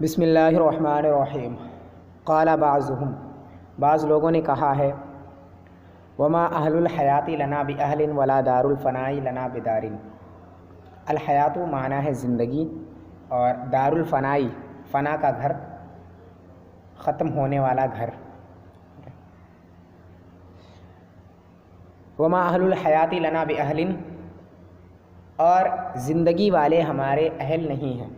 بسم اللہ الرحمن الرحیم۔ قال بعضهم، بعض لوگوں نے کہا ہے، وما اہل الحیات لنا باہل ولا دار الفناء لنا بدار۔ الحیات معنی ہے زندگی، اور دار الفناء فنا کا گھر، ختم ہونے والا گھر۔ وما اہل الحیات لنا باہل، اور زندگی والے ہمارے اہل نہیں ہیں،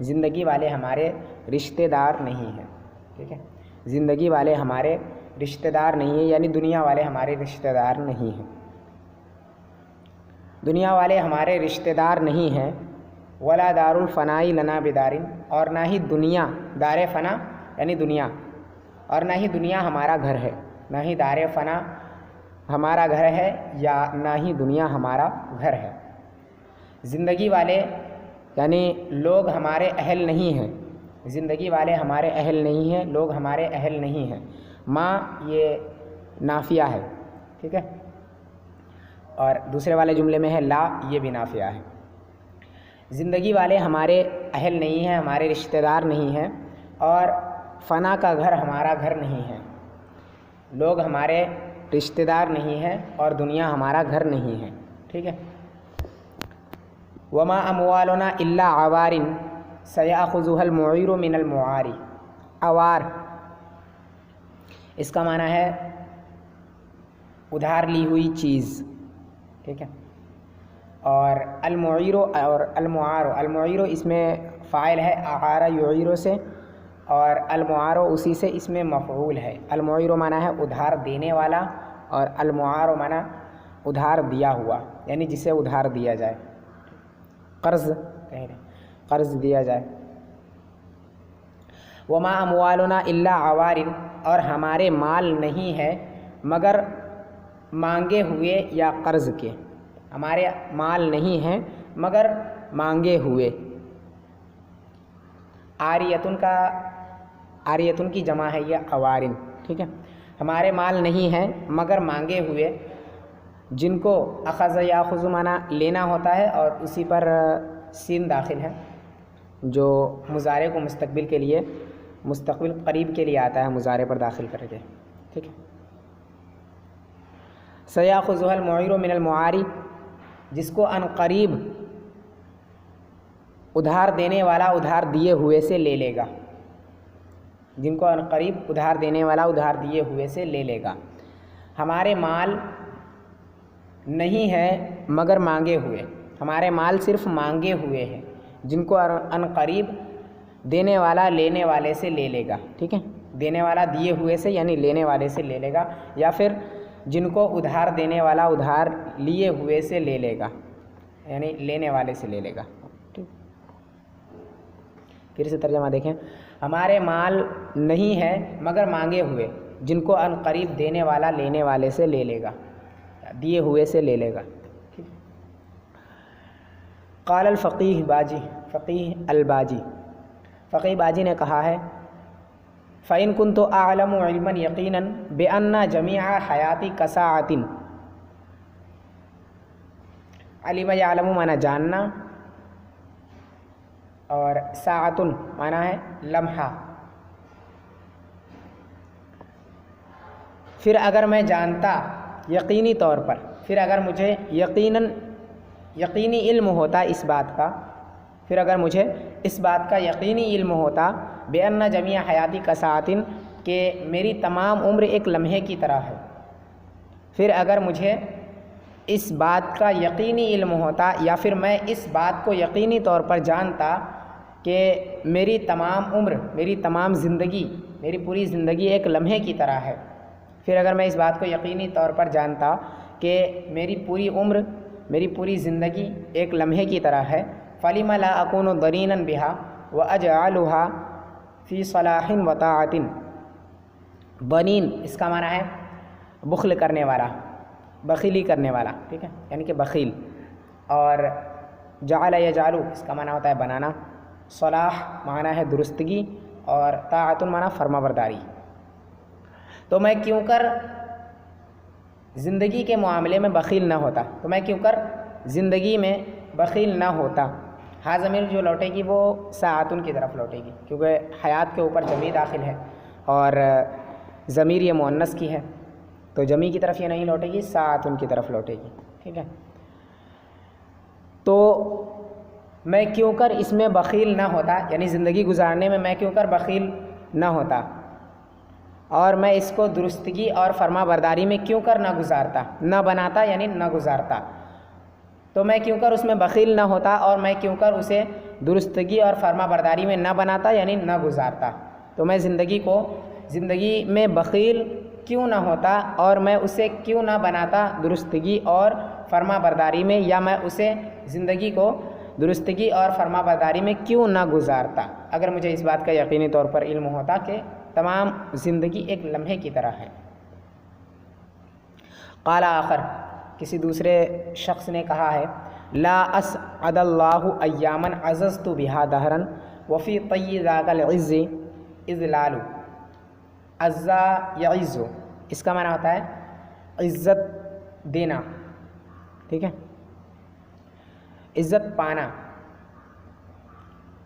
زندگی والے ہمارے رشتہ دار نہیں ہیں، ٹھیک ہے، زندگی والے ہمارے رشتہ دار نہیں ہیں، یعنی دنیا والے ہمارے رشتہ دار نہیں ہیں، دنیا والے ہمارے رشتہ دار نہیں ہیں۔ ولا دار الفناء لنا بدار، اور نہ ہی دنیا، دار فنا یعنی دنیا، اور نہ ہی دنیا ہمارا گھر ہے، نہ ہی دار فنا ہمارا گھر ہے، یا نہ ہی دنیا ہمارا گھر ہے۔ زندگی والے یعنی لوگ ہمارے اہل نہیں ہیں، زندگی والے ہمارے اہل نہیں ہیں، لوگ ہمارے اہل نہیں ہیں۔ ماں یہ نافیہ ہے، ٹھیک ہے، اور دوسرے والے جملے میں ہے لا، یہ بھی نافیہ ہے۔ زندگی والے ہمارے اہل نہیں ہیں، ہمارے رشتہ دار نہیں ہیں، اور فنا کا گھر ہمارا گھر نہیں ہے، لوگ ہمارے رشتہ دار نہیں ہیں، اور دنیا ہمارا گھر نہیں ہے، ٹھیک ہے۔ وما اموالنا الا عوار سیاخذها المعیر من المعار۔ عوار اس کا معنی ہے ادھار لی ہوئی چیز، ٹھیک ہے، اور المعیر اور المعار، المعیر اس میں فاعل ہے اعار یعیر سے، اور المعار اسی سے اس میں مفعول ہے۔ المعیر معنی ہے ادھار دینے والا، اور المعار معنی ادھار دیا ہوا، یعنی جسے ادھار دیا جائے، قرض کہہ رہے، قرض دیا جائے۔ وما اموالنا الا عوار، اور ہمارے مال نہیں ہے مگر مانگے ہوئے یا قرض کے، ہمارے مال نہیں ہیں مگر مانگے ہوئے۔ آریتن کی جمع ہے یہ عوارن، ٹھیک ہے، ہمارے مال نہیں ہیں مگر مانگے ہوئے، جن کو اخذ یاخذ معنی لینا ہوتا ہے، اور اسی پر سین داخل ہے، جو مضارع کو مستقبل کے لیے، مستقبل قریب کے لیے آتا ہے مضارع پر داخل کر کے، ٹھیک ہے۔ سیاخذها المعیر من المعار، جس کو ان قریب ادھار دینے والا ادھار دیے ہوئے سے لے لے گا، جن کو ان قریب ادھار دینے والا ادھار دیے ہوئے سے لے لے گا۔ ہمارے مال نہیں ہے مگر مانگے ہوئے، ہمارے مال صرف مانگے ہوئے ہیں، جن کو ان قریب دینے والا لینے والے سے لے لے گا، ٹھیک ہے، دینے والا دیے ہوئے سے یعنی لینے والے سے لے لے گا، یا پھر جن کو ادھار دینے والا ادھار لیے ہوئے سے لے لے گا، یعنی لینے والے سے لے لے گا، ٹھیک۔ پھر سے ترجمہ دیکھیں، ہمارے مال نہیں ہے مگر مانگے ہوئے، جن کو ان قریب دینے والا لینے والے سے لے لے گا، دیے ہوئے سے لے لے گا۔ قال الفقیہ باجی، فقیہ الباجی، فقیہ باجی نے کہا ہے، فَإِن كُنْتُ أَعْلَمُ عِلْمًا يَقِينًا بِأَنَّ جَمِيعَ حَيَاتِ كَسَاعَةٍ۔ علم یعلم معنی جاننا، اور ساعتن معنی ہے لمحہ۔ پھر اگر میں جانتا یقینی طور پر، پھر اگر مجھے یقینی علم ہوتا اس بات کا، پھر اگر مجھے اس بات کا یقینی علم ہوتا بِأَنَّ جَمِيعَ حَيَاتِ كَسَاعَةٍ، کہ میری تمام عمر ایک لمحے کی طرح ہے، پھر اگر مجھے اس بات کا یقینی علم ہوتا، یا پھر میں اس بات کو یقینی طور پر جانتا کہ میری تمام عمر، میری تمام زندگی، میری پوری زندگی ایک لمحے کی طرح ہے، پھر اگر میں اس بات کو یقینی طور پر جانتا کہ میری پوری عمر، میری پوری زندگی ایک لمحے کی طرح ہے، فَلِمَ لَا أَكُونُ ضَنِينًا بِهَا وَأَجْعَلُهَا فِي صَلَاحٍ وَطَاعَةٍ۔ ضنین اس کا معنی ہے بخل کرنے والا، بخیلی کرنے والا، ٹھیک ہے، یعنی کہ بخیل، اور جعل یجعل اس کا معنی ہوتا ہے بنانا، صلاح معنی ہے درستگی، اور طاعت معنی فرما برداری۔ تو میں کیوں کر زندگی کے معاملے میں بخیل نہ ہوتا، تو میں کیوں کر زندگی میں بخیل نہ ہوتا، ہا ضمیر جو لوٹے گی وہ ساعتن کی طرف لوٹے گی، کیونکہ حیات کے اوپر جمی داخل ہے اور ضمیر یہ مؤنث کی ہے، تو جمی کی طرف یہ نہیں لوٹے گی، ساعتن کی طرف لوٹے گی، ٹھیک ہے۔ تو میں کیوں کر اس میں بخیل نہ ہوتا، یعنی زندگی گزارنے میں میں کیوں کر بخیل نہ ہوتا، اور میں اس کو درستگی اور فرما برداری میں کیوں کر نہ گزارتا، نہ بناتا یعنی نہ گزارتا، تو میں کیوں کر اس میں بخیل نہ ہوتا اور میں کیوں کر اسے درستگی اور فرما برداری میں نہ بناتا یعنی نہ گزارتا، تو میں زندگی میں بخیل کیوں نہ ہوتا اور میں اسے کیوں نہ بناتا درستگی اور فرما برداری میں، یا میں اسے زندگی کو درستگی اور فرما برداری میں کیوں نہ گزارتا، اگر مجھے اس بات کا یقینی طور پر علم ہوتا کہ تمام زندگی ایک لمحے کی طرح ہے۔ قال آخر، کسی دوسرے شخص نے کہا ہے، لا اسعد اللہ ایاما عززت بہا دہرا وفی طی ذاک العز اذلال۔ عزا یعز، اس کا معنی ہوتا ہے عزت دینا، ٹھیک ہے، عزت پانا،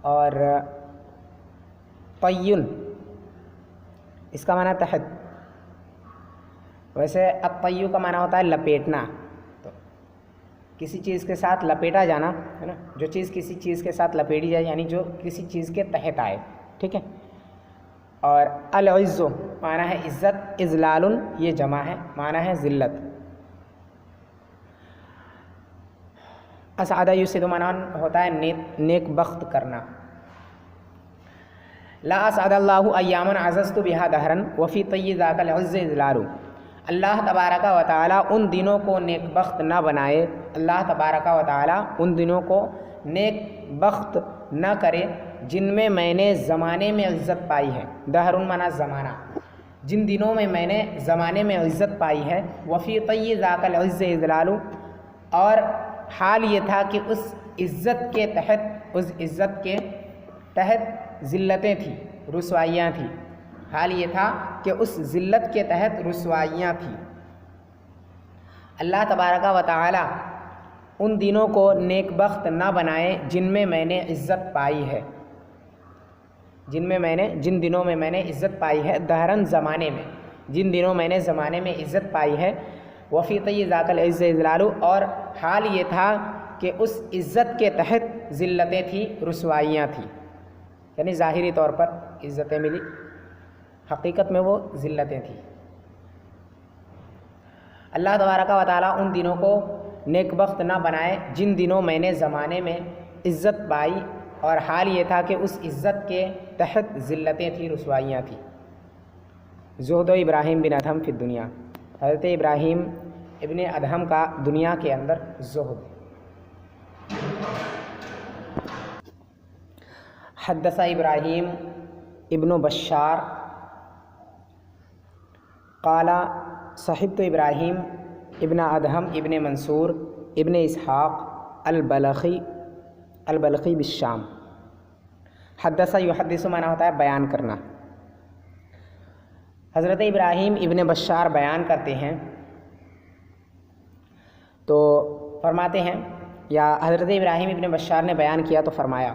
اور طیّن اس کا معنی تحت، ویسے الطیّ کا معنی ہوتا ہے لپیٹنا، تو کسی چیز کے ساتھ لپیٹا جانا ہے نا، جو چیز کسی چیز کے ساتھ لپیٹی جائے یعنی جو کسی چیز کے تحت آئے، ٹھیک ہے۔ اور العز معنی ہے عزت، اذلال یہ جمع ہے، معنی ہے ذلت۔ اسعد یسعد معنی ہوتا ہے نیک بخت کرنا۔ لا اسعد اللہ ایاما عززت بہا دہرا وفی طی ذاک العز اذلال۔ اللہ تبارک و تعالیٰ ان دنوں کو نیک بخت نہ بنائے، اللہ تبارک و تعالیٰ ان دنوں کو نیک بخت نہ کرے جن میں میں نے زمانے میں عزت پائی ہے۔ دہر معنی زمانہ، جن دنوں میں میں نے زمانے میں عزت پائی ہے، وفی طی ذاک العز اذلال، اور حال یہ تھا کہ اس عزت کے تحت ذلتیں تھیں، رسوائیاں تھیں، حال یہ تھا کہ اس ذلت کے تحت رسوائیاں تھیں۔ اللہ تبارک و تعالی ان دنوں کو نیک بخت نہ بنائے جن میں میں نے عزت پائی ہے، جن دنوں میں میں نے عزت پائی ہے، دہرن زمانے میں، جن دنوں میں نے زمانے میں عزت پائی ہے، وفی طی ذاک العز اذلال، اور حال یہ تھا کہ اس عزت کے تحت ذلتیں تھیں، رسوائیاں تھیں، یعنی ظاہری طور پر عزتیں ملی، حقیقت میں وہ ذلتیں تھیں۔ اللہ تبارک و تعالیٰ ان دنوں کو نیک بخت نہ بنائے جن دنوں میں نے زمانے میں عزت پائی، اور حال یہ تھا کہ اس عزت کے تحت ذلتیں تھیں، رسوائیاں تھیں۔ زہد و ابراہیم بن ادہم فی الدنیا، حضرت ابراہیم ابن ادہم کا دنیا کے اندر زہد۔ حدث ابراہیم ابن بشار قال صحبت ابراہیم ابن ادہم ابن منصور ابن اسحاق البلخی بالشام۔ حدث یحدث معنی ہوتا ہے بیان کرنا۔ حضرت ابراہیم ابن بشار بیان کرتے ہیں تو فرماتے ہیں، یا حضرت ابراہیم ابن بشار نے بیان کیا تو فرمایا،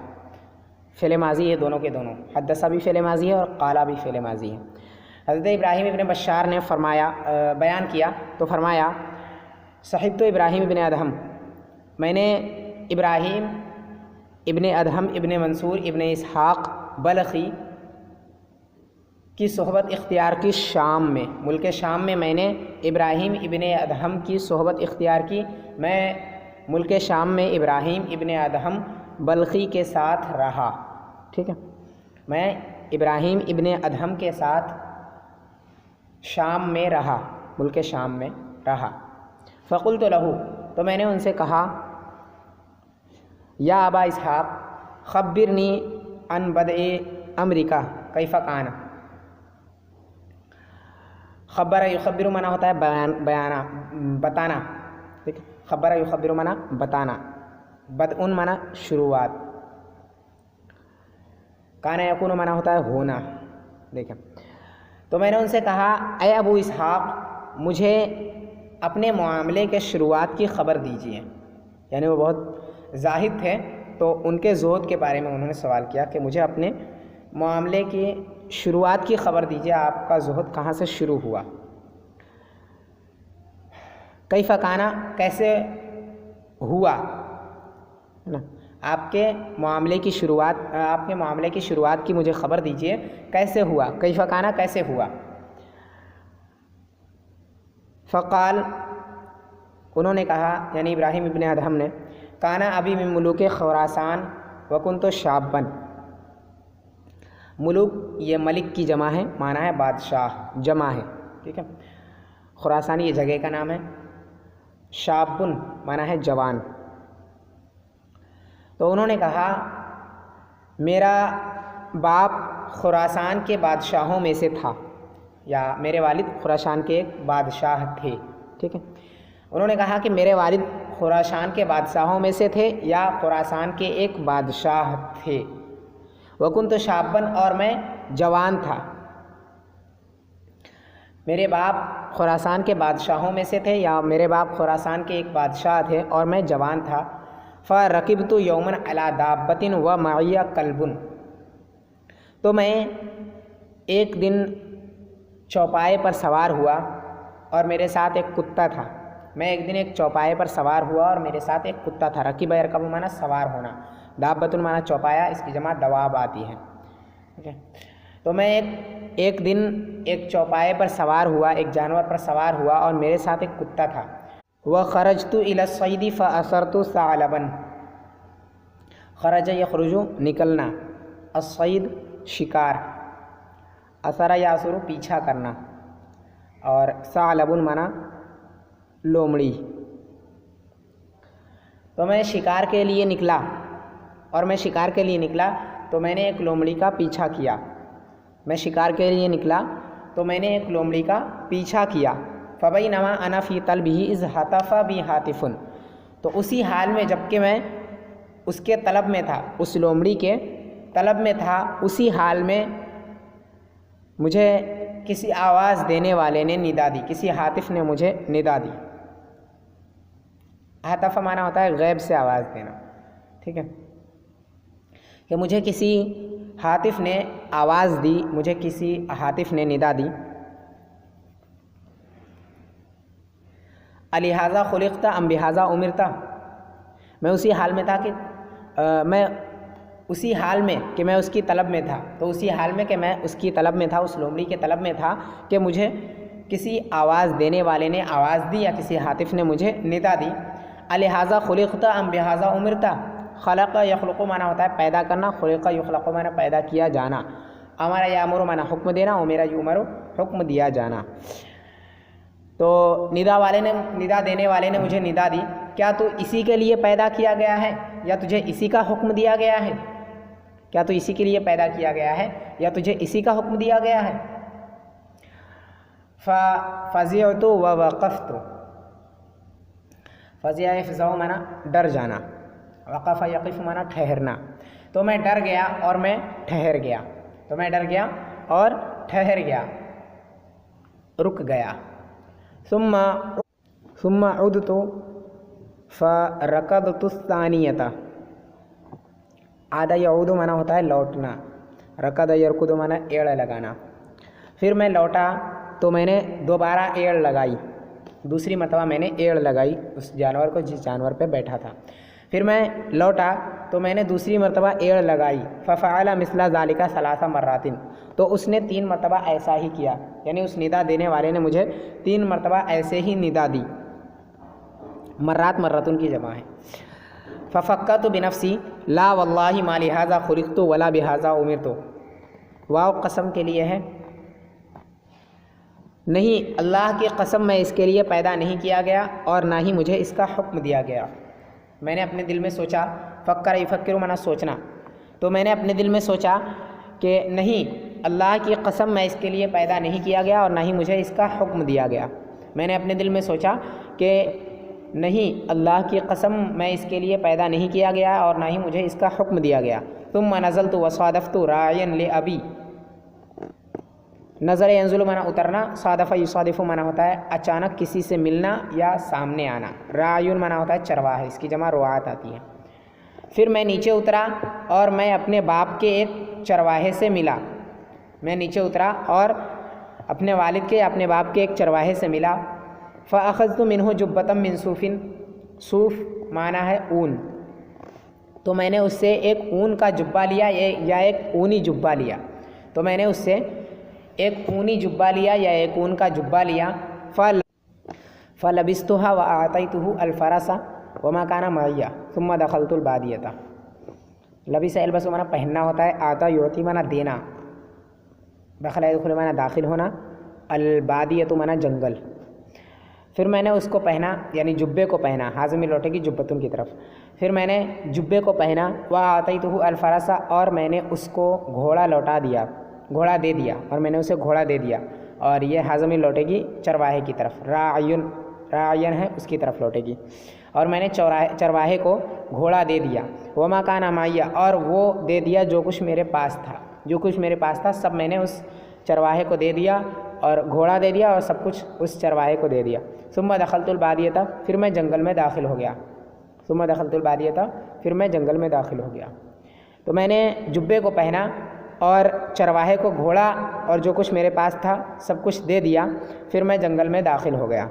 فعل ماضی ہے دونوں کے دونوں، حدث بھی فعل ماضی ہے اور قالا بھی فعل ماضی ہے۔ حضرت ابراہیم ابن بشار نے بیان کیا تو فرمایا، صحبت ابراہیم ابن ادہم، میں نے ابراہیم ابن ادہم ابن منصور ابن اسحاق بلخی کی صحبت اختیار کی شام میں، ملک شام میں نے ابراہیم ابن ادہم کی صحبت اختیار کی، میں ملک شام میں ابراہیم ابن ادہم بلخی کے ساتھ رہا، ٹھیک ہے، میں ابراہیم ابن ادہم کے ساتھ شام میں رہا، ملک شام میں رہا۔ فقلت لہو، تو میں نے ان سے کہا، یا ابا اسحاق خبرنی عن بدء امریکہ کیف کان۔ خبر یخبر معنی ہوتا ہے بیانا، بتانا، ٹھیک ہے، خبر یخبر معنی بتانا، بدء معنی شروعات، کان یکون معنی ہوتا ہے ہونا، دیکھیں۔ تو میں نے ان سے کہا، اے ابو اسحاق مجھے اپنے معاملے کے شروعات کی خبر دیجیے، یعنی وہ بہت زاہد تھے تو ان کے زہد کے بارے میں انہوں نے سوال کیا کہ مجھے اپنے معاملے کی شروعات کی خبر دیجیے، آپ کا زہد کہاں سے شروع ہوا؟ کیف کان، کیسے ہوا نا، آپ کے معاملے کی شروعات کی مجھے خبر دیجیے، کیسے ہوا؟ کیف کان، کیسے ہوا؟ فقال، انہوں نے کہا، یعنی ابراہیم ابن ادہم نے، کانا ابی من ملوک خراسان وکنت شابا۔ ملوک یہ ملک کی جمع ہے، معنی ہے بادشاہ، جمع ہے، ٹھیک ہے۔ خراسان یہ جگہ کا نام ہے، شابن معنی ہے جوان۔ تو انہوں نے کہا میرا باپ خراسان کے بادشاہوں میں سے تھا، یا میرے والد خراسان کے ایک بادشاہ تھے، ٹھیک ہے۔ انہوں نے کہا کہ میرے والد خراسان کے بادشاہوں میں سے تھے یا خراسان کے ایک بادشاہ تھے۔ وکنت شابن، اور میں جوان تھا۔ میرے باپ خراسان کے بادشاہوں میں سے تھے یا میرے باپ خراسان کے ایک بادشاہ تھے اور میں جوان تھا۔ فرکبت یوما علی دابۃ ومعی کلب، تو میں ایک دن چوپائے پر سوار ہوا اور میرے ساتھ ایک کتا تھا۔ میں ایک دن ایک چوپائے پر سوار ہوا اور میرے ساتھ ایک کتا تھا۔ رکیب یرکب معنی سوار ہونا، دابۃ معنی چوپایا، اس کی جمع دواب آتی ہے، ٹھیک ہے۔ تو میں ایک دن ایک چوپائے پر سوار ہوا، ایک جانور پر سوار ہوا اور میرے ساتھ ایک کتا تھا۔ وخرجت الی الصید فاثرت ثعلبا، خرج یخرج نکلنا، الصید شکار، اثر یاثر پیچھا کرنا، اور ثعلب معنی لومڑی۔ تو میں شکار کے لیے نکلا، اور میں شکار کے لیے نکلا تو میں نے ایک لومڑی کا پیچھا کیا۔ میں شکار کے لیے نکلا تو میں نے ایک لومڑی کا پیچھا کیا۔ فبینما انا فی طلبہ اذ ہتف بی ہاتف، تو اسی حال میں جب کہ میں اس کے طلب میں تھا، اس لومڑی کے طلب میں تھا، اسی حال میں مجھے کسی آواز دینے والے نے ندا دی، کسی ہاتف نے مجھے ندا دی۔ ہاتف معنی ہوتا ہے غیب سے آواز دینا، ٹھیک ہے، کہ مجھے کسی ہاتف نے آواز دی، مجھے کسی ہاتف نے ندا دی۔ الہٰذا خلقت ام بہٰذا امرت، میں اسی حال میں تھا کہ میں اس کی طلب میں تھا، تو اسی حال میں کہ میں اس کی طلب میں تھا، اس لومڑی کے طلب میں تھا کہ مجھے کسی آواز دینے والے نے آواز دی یا کسی ہاتف نے مجھے ندا دی۔ الہٰذا خلقت ام بہٰذا امرت، خلق یخلق معنی ہوتا ہے پیدا کرنا، خلق یخلق معنی پیدا کیا جانا، امر یامر معنی حکم دینا، امر یؤمر حکم دیا جانا۔ تو ندا دینے والے نے مجھے ندا دی، کیا تو اسی کے لیے پیدا کیا گیا ہے یا تجھے اسی کا حکم دیا گیا ہے؟ کیا تو اسی کے لیے پیدا کیا گیا ہے یا تجھے اسی کا حکم دیا گیا ہے؟ ففزعت ووقفت، فزع یفزع معنی ڈر جانا، وقف یقف معنی ٹھہرنا۔ تو میں ڈر گیا اور میں ٹھہر گیا، تو میں ڈر گیا اور ٹھہر گیا، رک گیا۔ ثم عدت فرکضت الثانیۃ، عاد یعود معنی ہوتا ہے لوٹنا، رکض یرکض معنی ایڑ لگانا۔ پھر میں لوٹا تو میں نے دوبارہ ایڑ لگائی، دوسری مرتبہ میں نے ایڑ لگائی اس جانور کو جس جانور پہ بیٹھا تھا۔ پھر میں لوٹا تو میں نے دوسری مرتبہ ایڑ لگائی۔ ففعل مثل ذلك 3 مرات، تو اس نے 3 مرتبہ ایسا ہی کیا، یعنی اس ندا دینے والے نے مجھے 3 مرتبہ ایسے ہی ندا دی۔ مرات مرتن کی جمع ہے۔ ففکرت بنفسی لا واللہ ما لہذا خلقت ولا بہذا امرت، واو قسم کے لیے ہے، نہیں اللہ کی قسم میں اس کے لیے پیدا نہیں کیا گیا اور نہ ہی مجھے اس کا حکم دیا گیا۔ میں نے اپنے دل میں سوچا، فکر یفکر معنی سوچنا، تو میں نے اپنے دل میں سوچا کہ نہیں اللہ کی قسم میں اس کے لیے پیدا نہیں کیا گیا اور نہ ہی مجھے اس کا حکم دیا گیا۔ میں نے اپنے دل میں سوچا کہ نہیں اللہ کی قسم میں اس کے لیے پیدا نہیں کیا گیا اور نہ ہی مجھے اس کا حکم دیا گیا۔ ثم نزلت وصادفت راعیا لابی، نظر ینزل معنی اترنا، صادف یصادف معنی ہوتا ہے اچانک کسی سے ملنا یا سامنے آنا، راعیون معنی ہوتا ہے چرواہے، اس کی جمع رعاۃ آتی ہے۔ پھر میں نیچے اترا اور میں اپنے باپ کے ایک چرواہے سے ملا. میں نیچے اترا اور اپنے والد کے اپنے باپ کے ایک چرواہے سے ملا. فَأَخَذْتُ مِنْهُ جُبَّةً مِّن صُوفٍ، صوف معنی ہے اون، تو میں نے اس سے ایک اون کا جبہ لیا یا ایک اونی جبہ لیا. تو میں نے اس سے ایک اونی جبہ لیا یا ایک اون کا جبہ لیا. فَلَبِسْتُهَا وَأَعْطَيْتُهُ الْفَرَسَ وَمَا كَانَ مَعِيَّ ثُمَّ دَخَلْتُ الْبَادِيَةَ. لبس البس معنی پہننا ہوتا ہے، آتا یعطی معنی دینا، دخل يدخل معنی داخل ہونا، البادیۃ معنی جنگل. پھر میں نے اس کو پہنا یعنی جبے کو پہنا، حاضمی لوٹے گی جبتن کی طرف. پھر میں نے جبے کو پہنا، وَأَعْطَيْتُهُ الْفَرَسَ، اور میں نے اس کو گھوڑا لوٹا دیا، گھوڑا دے دیا، اور میں نے اسے گھوڑا دے دیا. اور یہ حاضمی لوٹے گی چرواہے کی طرف، راعین ہے اس کی طرف لوٹے گی. اور میں نے چرواہے کو گھوڑا دے دیا. وَمَا كَانَ مَعِيَّ، اور وہ دے دیا جو کچھ میرے پاس تھا، جو کچھ میرے پاس تھا سب میں نے اس چرواہے کو دے دیا، اور گھوڑا دے دیا اور سب کچھ اس چرواہے کو دے دیا. ثُمَّ دَخَلْتُ الْبَادِيَةَ، پھر میں جنگل میں داخل ہو گیا. ثُمَّ دَخَلْتُ الْبَادِيَةَ، پھر میں جنگل میں داخل ہو گیا. تو میں نے جبے کو پہنا اور چرواہے کو گھوڑا اور جو کچھ میرے پاس تھا سب کچھ دے دیا. پھر میں جنگل میں داخل ہو گیا.